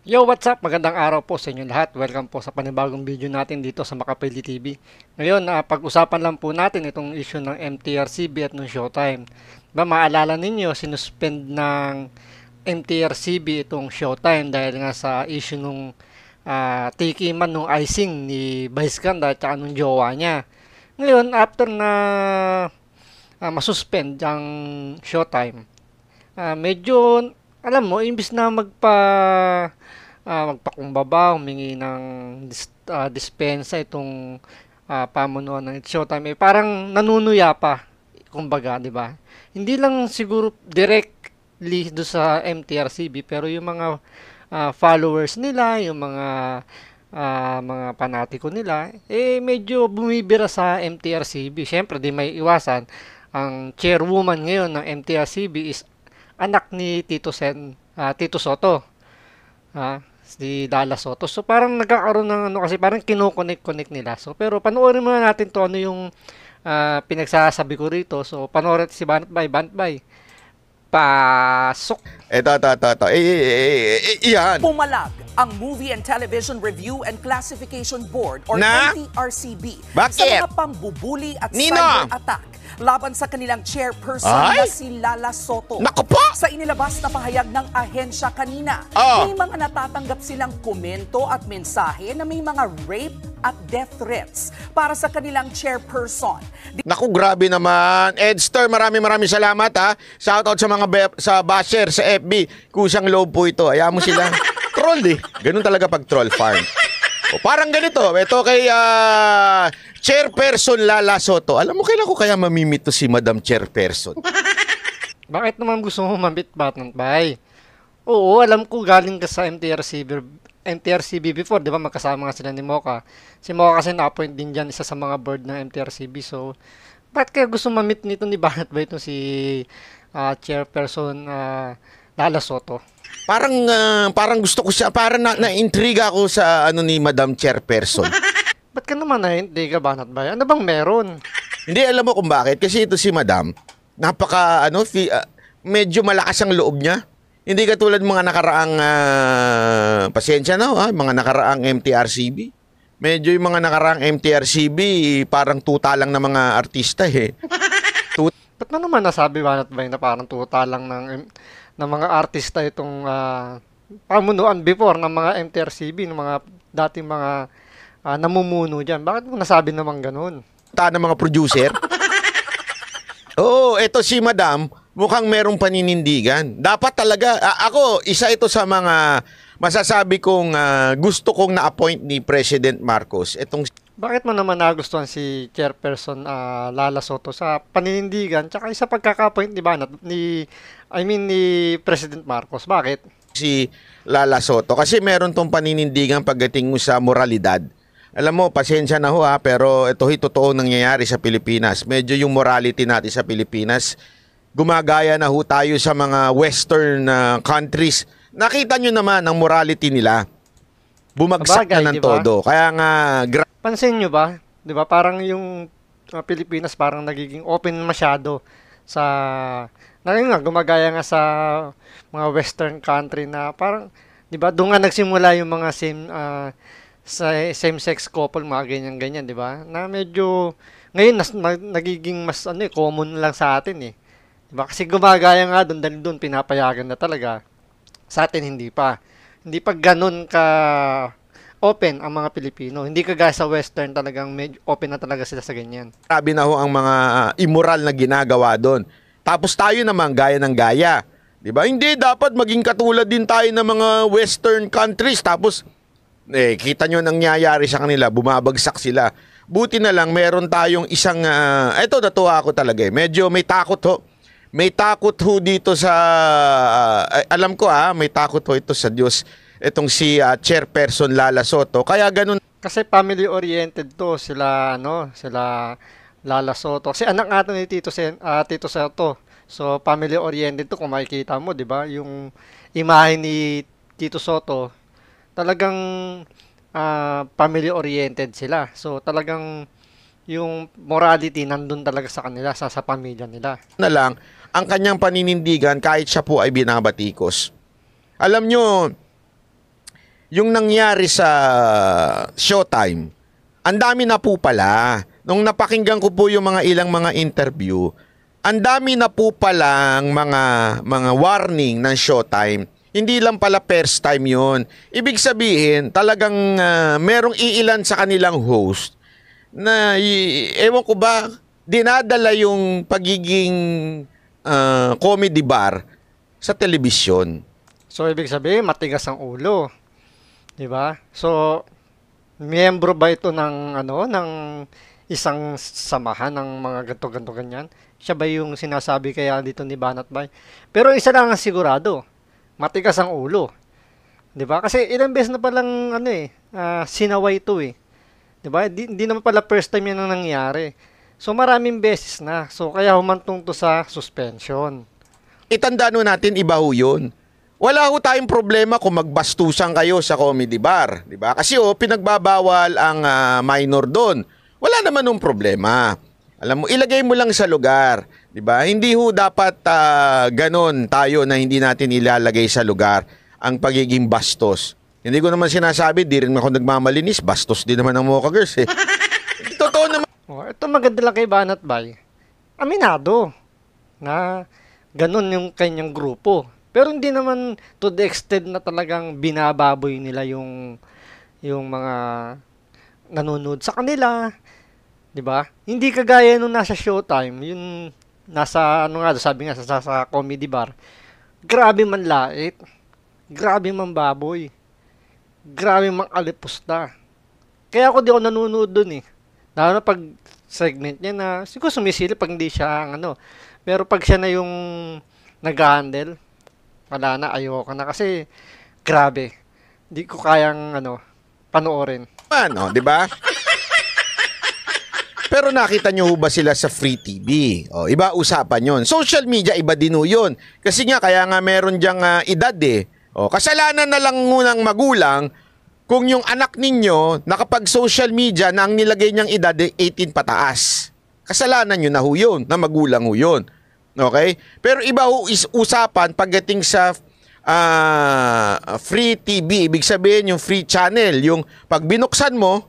Yo, what's up? Magandang araw po sa inyo lahat. Welcome po sa panibagong video natin dito sa Makapili TV. Ngayon, pag-usapan lang po natin itong issue ng MTRCB at ng Showtime. Maalala ninyo, sinuspend ng MTRCB itong Showtime dahil nga sa issue nung tikiman nung icing ni Vice Ganda at saka nung jowa niya. Ngayon, after na masuspend ang Showtime, medyo, alam mo, imbis na magpakumbaba, humingi ng dispensa itong pamunuan ng Showtime, parang nanunuya pa, kumbaga, di ba? Hindi lang siguro directly do sa MTRCB, pero yung mga followers nila, yung mga panatiko nila, medyo bumibira sa MTRCB. Siyempre, di may iwasan, ang chairwoman ngayon ng MTRCB is anak ni Tito Soto. Si Dala Soto. So parang nagkakaroon ng ano, kasi parang kino-connect nila. So pero panoorin muna natin to ano yung pinagsasabi ko rito. So panoorin si Bantbay. Pasok. Ito. Iyan. Pumalag ang Movie and Television Review and Classification Board or Na? MTRCB Bakit? sa mga pambubuli at Nino? cyber attack laban sa kanilang chairperson Ay? na si Lala Soto. Naku po! Sa inilabas na pahayag ng ahensya kanina, may mga natatanggap silang komento at mensahe na may mga rape at death threats para sa kanilang chairperson. Naku, grabe naman. Edster, maraming salamat ha. Shoutout sa mga sa basher sa FB. Kusang loob po ito. Ayaw mo sila. Troll eh. Ganun talaga pag troll farm. O, parang ganito. Ito kay Chairperson Lala Soto. Alam mo, kailan ko kaya mamimit to si Madam Chairperson? Bakit naman gusto mo mambit Bantbay? Oo, alam ko galing ka sa MTRCB before, di ba? Magkasama nga sila ni Mocha. Si Mocha kasi na-appoint din dyan, isa sa mga board ng MTRCB. So, bakit kaya gusto mamit nito ni Bantbay itong si Chairperson Lala Soto? Parang gusto ko siya, parang na-intriga ako sa ano ni Madam Chairperson. Ba't ka naman hindi ka Bantbay? Ano bang meron? Hindi, alam mo kung bakit. Kasi ito si Madam, medyo malakas ang loob niya. Hindi katulad mga nakaraang, pasensya na, mga nakaraang MTRCB. Medyo yung mga nakaraang MTRCB, parang tuta lang ng mga artista eh. Ba't mo naman nasabi Bantbay na parang tuta lang ng mga artista itong pamunuan before ng mga MTRCB, ng mga dating mga namumuno dyan? Bakit mo nasabi naman ganun? Tuta ng mga producer. Oo, eto si Madam, mukhang merong paninindigan. Dapat talaga, ako, isa ito sa mga masasabi kong gusto kong na-appoint ni President Marcos. Bakit mo naman nagustuhan si Chairperson Lala Soto sa paninindigan tsaka sa pagkaka-appoint ni President Marcos? Bakit? Si Lala Soto kasi meron tong paninindigan pagdating mo sa moralidad. Alam mo, pasensya na ho pero ito'y totoo nangyayari sa Pilipinas. Medyo yung morality natin sa Pilipinas, gumagaya na ho tayo sa mga western countries. Nakita nyo naman ang morality nila. Bumagsak Sabagay, na ng diba? todo. Kaya nga, Pansin nyo ba? 'Di ba? Parang yung Pilipinas parang nagiging open masyado sa gumagaya nga sa mga western country na parang 'di ba? Doon nga nagsimula yung mga same-sex couple, mga ganyan, 'di ba? Na medyo ngayon nagiging mas common lang sa atin eh. 'Di ba? Kasi gumagaya nga doon dahil doon pinapayagan na talaga. Sa atin hindi pa. Hindi pa ganun ka open ang mga Pilipino. Hindi kagaya sa western, talagang medyo open na talaga sila sa ganyan. grabe na ho ang mga immoral na ginagawa doon. Tapos tayo naman, gaya ng gaya. Diba? Hindi, dapat maging katulad din tayo ng mga western countries. Tapos, kita nyo nangyayari sa kanila, bumabagsak sila. Buti na lang, meron tayong isang, eto natuwa ako talaga eh. Medyo may takot ho. May takot ho dito sa, alam ko may takot ho ito sa Diyos. Itong si Chairperson Lala Soto. Kaya ganun. Kasi family-oriented to, sila Lala Soto. Kasi anak nga to ni Tito Soto. So, family-oriented to, kung makikita mo, di ba? Yung imahe ni Tito Soto, talagang family-oriented sila. So, talagang yung morality nandun talaga sa kanila, sa pamilya nila. Na lang, ang kanyang paninindigan kahit siya po ay binabatikos. Alam nyo, yung nangyari sa Showtime, ang dami na po pala. Nung napakinggan ko po yung mga ilang mga interview, ang dami na po palang mga warning ng Showtime. Hindi lang pala first time yun. Ibig sabihin, talagang merong iilan sa kanilang host na, ewan ko ba, dinadala yung pagiging comedy bar sa telebisyon. So, ibig sabihin, matigas ang ulo. Di ba? So, miyembro ba ito ng, ng isang samahan ng mga ganto-ganto ganyan? Siya ba yung sinasabi kaya dito ni Banat Bay? Pero isa lang ang sigurado, matigas ang ulo. 'Di ba? Kasi ilang beses na palang sinaway ito eh. 'Di ba? Hindi naman pala first time 'yan ang nangyari. So maraming beses na. So kaya humantong to sa suspension. Itandaan natin, iba ho 'yun. Wala ho tayong problema kung magbastusan kayo sa comedy bar, 'di ba? Kasi pinagbabawal ang minor doon. Wala naman ng problema. Alam mo, ilagay mo lang sa lugar, 'di ba? Hindi ho dapat ganon tayo na hindi natin ilalagay sa lugar ang pagiging bastos. Hindi ko naman sinasabi, di rin ako nagmamalinis, bastos din naman ang Mocha Girls eh. Totoo naman. Ito maganda lang kay Banat Bay. Aminado na ganon yung kanyang grupo. Pero hindi naman to the extent na talagang binababoy nila yung mga nanonood sa kanila. 'Di ba? Hindi kagaya nung nasa Showtime, yung nasa sabi nga sa comedy bar. Grabe man lait. Grabe man baboy. Grabe man alipusta. Kaya ako di ako nanonood doon eh. Lalo na pag segment niya na siguro sumisilip pag hindi siya pero pag siya na yung nag-handle, wala na, ayoko na kasi grabe. Hindi ko kayang panoorin. Di ba? Pero nakita nyo ba sila sa Free TV? Iba usapan yon. Social media, iba din yun. Kasi nga, kaya nga meron dyang edad eh. Kasalanan na lang ng magulang kung yung anak ninyo nakapag social media na ang nilagay niyang edad 18 pataas. Kasalanan nyo na ho yun, na magulang ho yun. Okay? Pero iba ho is usapan pagdating sa Free TV. Ibig sabihin yung free channel. Yung pag binuksan mo,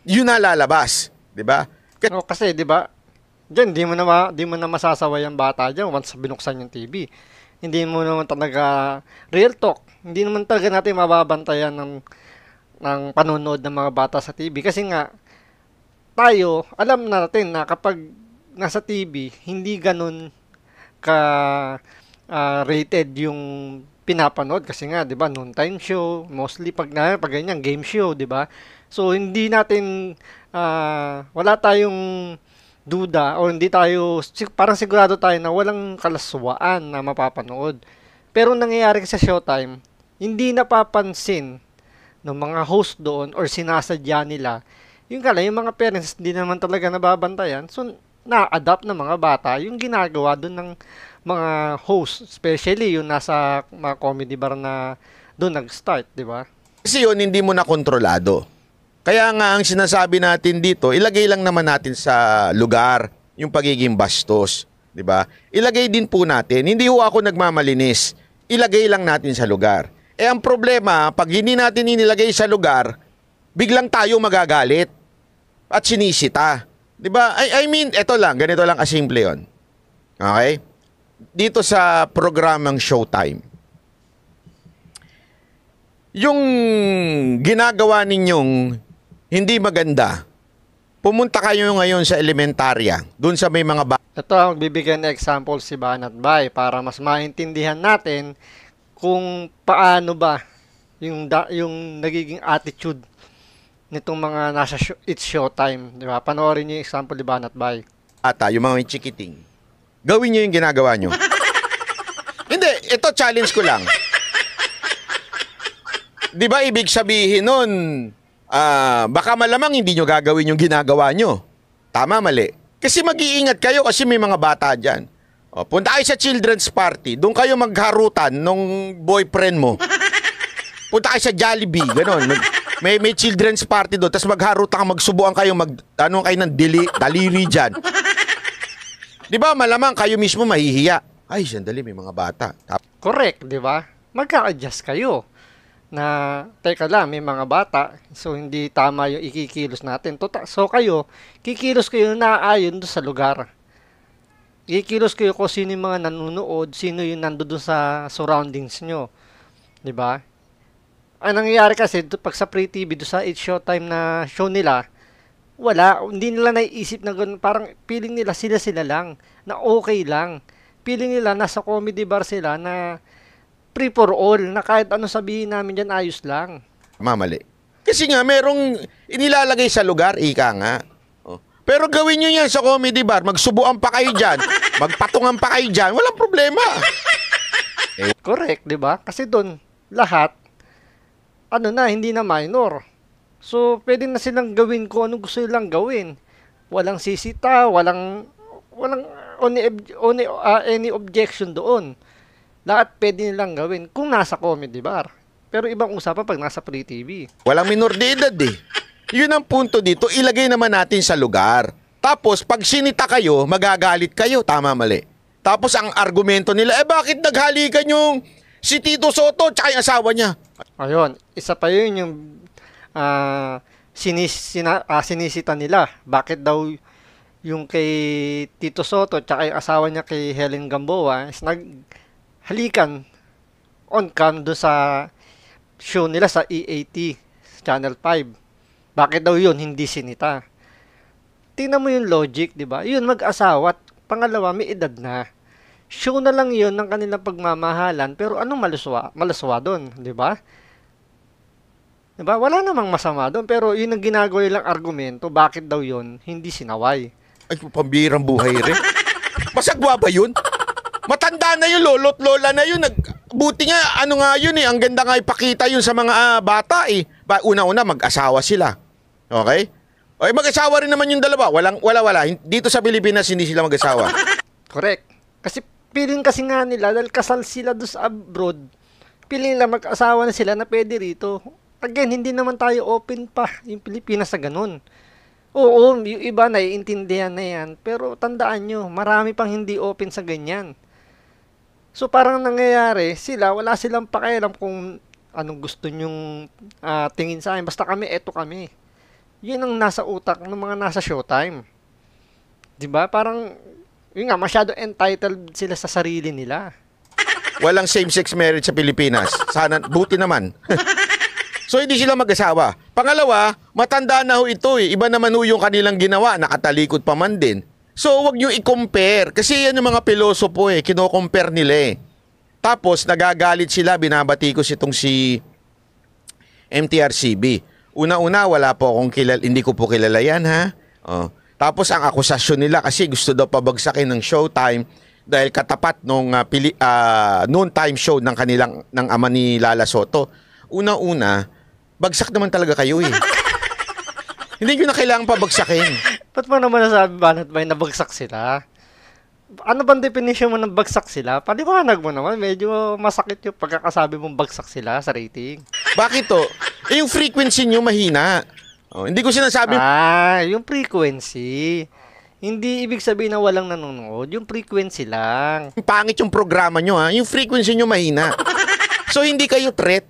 yun na lalabas. Diba? Kasi 'di ba? Diyan di mo na masasaway ang bata diyan once binuksan yung TV. Hindi mo naman talaga real talk. Hindi naman talaga natin mababantayan ng panonood ng mga bata sa TV kasi nga tayo, alam natin na kapag nasa TV, hindi ganun ka rated yung pinapanood kasi nga 'di ba noontime show, mostly pag ganyan game show, 'di ba? So hindi natin wala tayong duda o hindi tayo parang sigurado tayo na walang kalaswaan na mapapanood. Pero nangyayari sa Showtime, hindi napapansin ng mga host doon or sinasadya nila. Yung mga parents hindi naman talaga nababantayan. So na-adapt ng mga bata yung ginagawa doon ng mga host, especially yung nasa mga comedy bar na doon nag-start, 'di ba? Kasi yun hindi mo na kontrolado. Kaya nga ang sinasabi natin dito, ilagay lang naman natin sa lugar yung pagiging bastos, 'di ba? Ilagay din po natin, hindi ho ako nagmamalinis. Ilagay lang natin sa lugar. Ang problema, pag hindi natin inilagay sa lugar, biglang tayo magagalit at sinisita. 'Di ba? I mean, ganito lang kasimple 'yon. Okay? Dito sa programang Showtime. Yung ginagawa ninyong hindi maganda, pumunta kayo ngayon sa elementarya, dun sa may mga Ito ang bibigyan na example si Banat Bay para mas maintindihan natin kung paano ba yung nagiging attitude nitong mga nasa It's Showtime, di ba? Panoorin niyo yung example ni Banat Bay. Yung mga may chikiting. Gawin niyo yung ginagawa niyo. Hindi, ito challenge ko lang. Di ba ibig sabihin nun, baka malamang hindi nyo gagawin yung ginagawa nyo. Tama, mali. Kasi mag-iingat kayo kasi may mga bata dyan. Punta kayo sa children's party, doon kayo magharutan nung boyfriend mo. Punta kayo sa Jollibee, gano'n. May children's party doon, tapos magharutan ka, magsubuan kayo, kayo ng daliri dyan. Di ba, malamang kayo mismo mahihiya. Ay, sandali, may mga bata. Correct, di ba? Magka-adjust kayo. na teka lang, may mga bata, so hindi tama yung ikikilos natin. So kayo, kikilos kayo na ayon doon sa lugar. Ikikilos kayo kung sino yung mga nanonood, sino yung nandoon sa surroundings nyo. 'Di ba? Ang nangyayari kasi pag sa Free TV, doon sa It's Showtime na show nila, hindi nila naiisip na ganun. Parang feeling nila sila lang, na okay lang. Feeling nila nasa comedy bar sila na free for all, na kahit ano sabihin namin dyan, ayos lang. Mamali. Kasi nga, merong inilalagay sa lugar, ika nga. Oh. Pero gawin nyo yan sa comedy bar, magsubuan pa kayo dyan, magpatungan pa kayo dyan, walang problema. Correct, di ba? Kasi doon, lahat, hindi na minor. So, pwede na silang gawin kung ano gusto nilang gawin. Walang sisita, walang any objection doon. Lahat pwede nilang gawin kung nasa comedy bar. Pero ibang usapan pag nasa Free TV. Walang minor de edad eh. Yun ang punto dito, ilagay naman natin sa lugar. Tapos, pag sinita kayo, magagalit kayo. Tama, mali. Tapos, ang argumento nila, bakit naghalikan yung si Tito Soto tsaka yung asawa niya? Ayun, isa pa yun yung sinisita nila. Bakit daw yung kay Tito Soto tsaka yung asawa niya kay Helen Gamboa is naghalikan on cam doon sa show nila sa EAT, Channel 5. Bakit daw yun hindi sinita? Tingnan mo yung logic, di ba? Yun, mag-asawa at pangalawa, may edad na. Show na lang yun ng kanilang pagmamahalan, pero anong maluswa doon, di ba? Di ba? Wala namang masama doon, pero yun ang ginagawa nilang argumento, bakit daw yun hindi sinaway? Ay, pambirang buhay rin. Masagwa ba yun? Matanda na yun, lolo't lola na yun. Buti nga, yun eh. Ang ganda nga ipakita yun sa mga bata eh. Una-una, mag-asawa sila. Okay? O, mag-asawa rin naman yung dalawa. Wala. Dito sa Pilipinas, hindi sila mag-asawa. Correct. Kasi feeling kasi nga nila, dahil kasal sila doon sa abroad, feeling nila mag-asawa na sila na pwede rito. Again, hindi naman tayo open pa yung Pilipinas sa ganun. Oo, yung iba naiintindihan na yan. Pero tandaan nyo, marami pang hindi open sa ganyan. So parang nangyayari, wala silang pakialam kung anong gusto nyong tingin sa akin. Basta kami, eto kami. Yun ang nasa utak ng mga nasa Showtime. Diba? Parang, yun nga, masyado entitled sila sa sarili nila. Walang same-sex marriage sa Pilipinas. Sana, buti naman. So hindi sila mag-asawa. Pangalawa, matanda na ho ito eh. Iba naman ho yung kanilang ginawa, nakatalikod pa man din. So wag nyo i-compare. Kasi yan yung mga pilosopo eh, kino-compare nila eh. Tapos nagagalit sila, binabatikos itong si MTRCB. Una-una, wala po akong hindi ko po kilala yan ha. Oh. Tapos ang akusasyon nila kasi gusto daw pabagsakin ng Showtime dahil katapat nung noontime show ng ama ni Lala Soto. Una-una, bagsak naman talaga kayo eh. Hindi nyo na kailangan pabagsakin. Ba't mo naman nasabi ba nabagsak sila? Ano bang definition mo ng bagsak sila? Paliwanag mo naman, medyo masakit yung pagkakasabi mong bagsak sila sa rating. Bakit to? Yung frequency nyo mahina. Oh, hindi ko sinasabi... yung frequency. Hindi ibig sabihin na walang nanonood. Yung frequency lang. Pangit yung programa nyo ha. Yung frequency nyo mahina. So hindi kayo threat.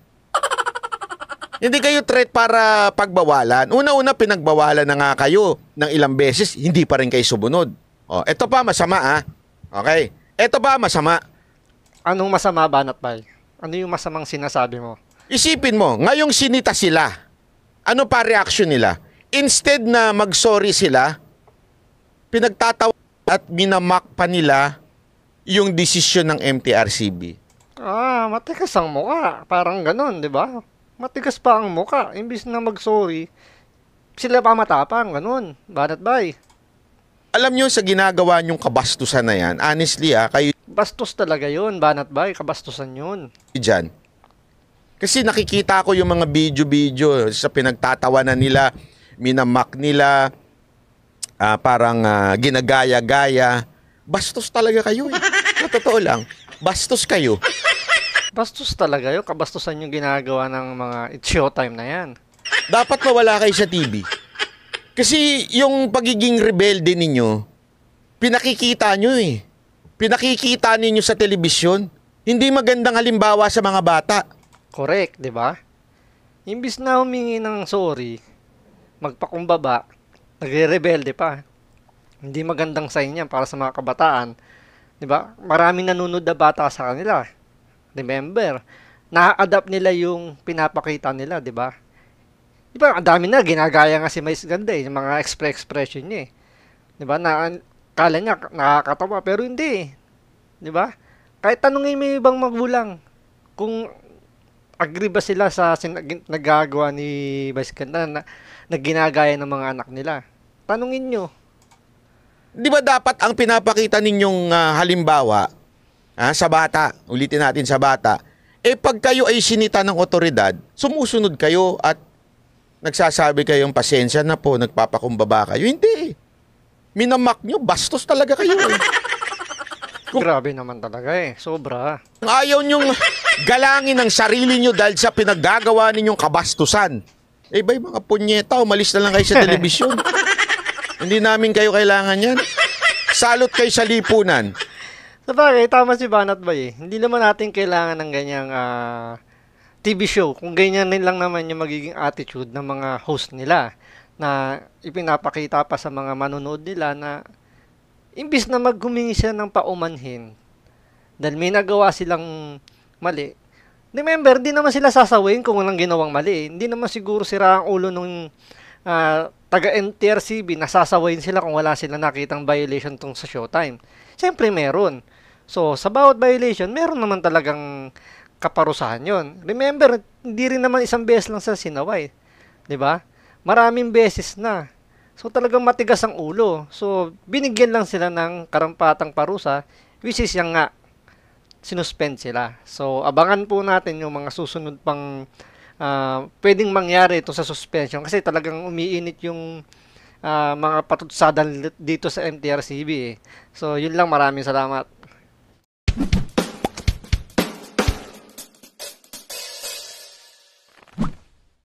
Hindi kayo threat para pagbawalan. Una-una, pinagbawalan na nga kayo ng ilang beses, hindi pa rin kayo sumunod. O, eto pa masama ah. Okay? Eto pa masama. Anong masama, Banat Bay? Ano yung masamang sinasabi mo? Isipin mo, ngayong sinita sila, ano pa reaction nila? Instead na mag-sorry sila, pinagtatawa at minamak pa nila yung desisyon ng MTRCB. Matigas ang mukha. Parang ganun, di ba? Matigas pa ang muka. Imbis na mag-sorry, sila pa matapang. Ganun. Banat Bay. Alam nyo sa ginagawa nyong kabastusan na yan, honestly kayo Bastos talaga yun, Banat Bay. Kabastusan yun. dyan. Kasi nakikita ko yung mga video-video sa pinagtatawanan nila, minamak nila, parang ginagaya-gaya. Bastos talaga kayo eh. Na totoo lang. Bastos kayo. Bastos talaga yun. Kabastusan yung ginagawa ng mga It's Showtime na yan. Dapat mawala kayo sa TV. Kasi yung pagiging rebelde ninyo, pinakikita nyo eh. Pinakikita ninyo sa telebisyon. Hindi magandang halimbawa sa mga bata. Correct, di ba? Imbis na humingi ng sorry, magpakumbaba, nagre-rebelde pa. Hindi magandang sign yan para sa mga kabataan. 'Di ba? Maraming nanonood na bata sa kanila. Remember, na-adapt nila yung pinapakita nila, 'di ba? 'Di ba? Ang dami na ginagaya nga si Mais Ganda yung mga expression niya eh. 'Di ba? Na kala niya nakakatawa pero hindi. 'Di ba? Kahit tanungin mo yung ibang magulang kung agree ba sila sa nagagawa ni Vice Ganda na ginagaya ng mga anak nila. Tanungin nyo. Di ba dapat ang pinapakita ninyong halimbawa sa bata, ulitin natin sa bata, pag kayo ay sinita ng otoridad, sumusunod kayo at nagsasabi kayong pasensya na po, nagpapakumbaba kayo. Hindi. Minamak nyo, bastos talaga kayo. Grabe naman talaga sobra. Ayaw nyong galangin ang sarili nyo dahil sa pinaggagawa ninyong kabastusan. Ba yung mga punyeta, umalis na lang kayo sa telebisyon. Hindi namin kayo kailangan yan. Salot kayo sa lipunan. Sabagay, tama si Banat Bay Hindi naman natin kailangan ng ganyang TV show. Kung ganyan din lang naman yung magiging attitude ng mga host nila na ipinapakita pa sa mga manonood nila na imbis na maghumingi siya ng paumanhin dahil may nagawa silang mali. Remember, hindi naman sila sasawayin kung walang ginawang mali. Hindi naman siguro sira ang ulo nung taga-NTRCB na sasawayin sila kung wala silang nakitang violation tong sa Showtime. Siyempre meron. So, sa bawat violation, meron naman talagang kaparusahan yon. Remember, hindi rin naman isang beses lang sa sinaway. 'Di ba? Maraming beses na. So, talagang matigas ang ulo. So, binigyan lang sila ng karampatang parusa, which is yung nga, sinuspend sila. So, abangan po natin yung mga susunod pang pwedeng mangyari ito sa suspension kasi talagang umiinit yung mga patutsadan dito sa MTRCB. So, yun lang. Maraming salamat.